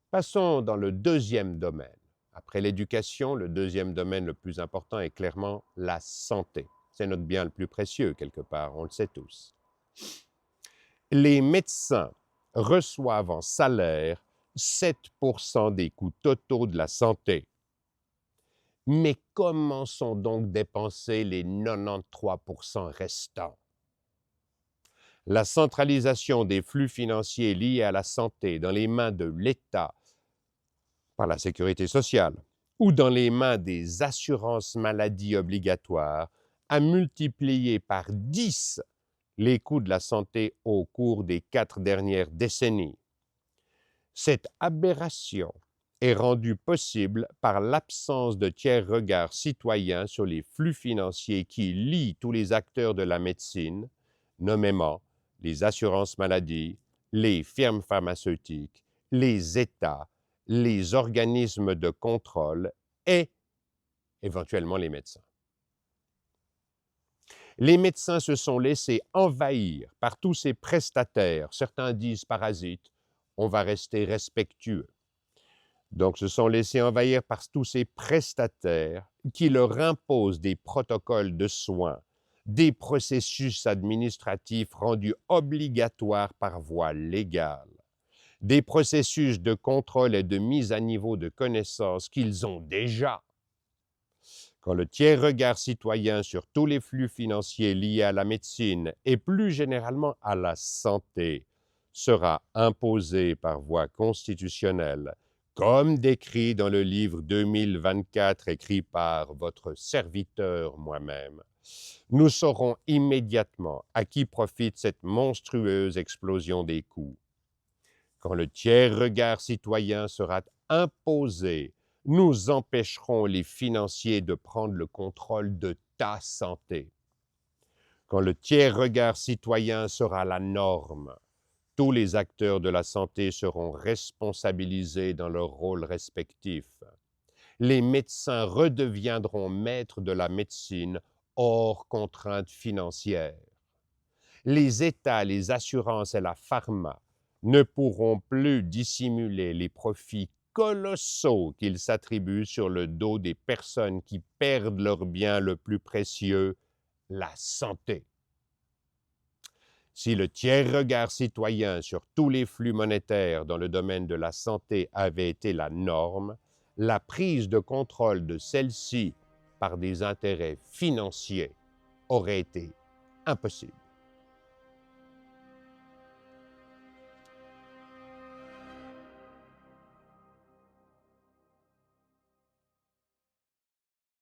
Passons dans le deuxième domaine. Après l'éducation, le deuxième domaine le plus important est clairement la santé. C'est notre bien le plus précieux quelque part, on le sait tous. Les médecins reçoivent en salaire 7% des coûts totaux de la santé. Mais comment sont donc dépensés les 93% restants? La centralisation des flux financiers liés à la santé dans les mains de l'État par la sécurité sociale ou dans les mains des assurances maladies obligatoires a multiplié par 10 les coûts de la santé au cours des 4 dernières décennies. Cette aberration est rendue possible par l'absence de tiers regard citoyen sur les flux financiers qui lient tous les acteurs de la médecine, nommément les assurances maladies, les firmes pharmaceutiques, les États, les organismes de contrôle et éventuellement les médecins. Les médecins se sont laissés envahir par tous ces prestataires, certains disent parasites, on va rester respectueux. Donc, se sont laissés envahir par tous ces prestataires qui leur imposent des protocoles de soins, des processus administratifs rendus obligatoires par voie légale, des processus de contrôle et de mise à niveau de connaissances qu'ils ont déjà. Quand le tiers regard citoyen sur tous les flux financiers liés à la médecine et plus généralement à la santé sera imposé par voie constitutionnelle, comme décrit dans le livre 2024 écrit par votre serviteur moi-même, nous saurons immédiatement à qui profite cette monstrueuse explosion des coûts. Quand le tiers regard citoyen sera imposé, nous empêcherons les financiers de prendre le contrôle de ta santé. Quand le tiers regard citoyen sera la norme, tous les acteurs de la santé seront responsabilisés dans leurs rôles respectifs. Les médecins redeviendront maîtres de la médecine hors contraintes financières. Les États, les assurances et la pharma ne pourront plus dissimuler les profits colossaux qu'ils s'attribuent sur le dos des personnes qui perdent leur bien le plus précieux, la santé. Si le tiers regard citoyen sur tous les flux monétaires dans le domaine de la santé avait été la norme, la prise de contrôle de celle-ci par des intérêts financiers aurait été impossible.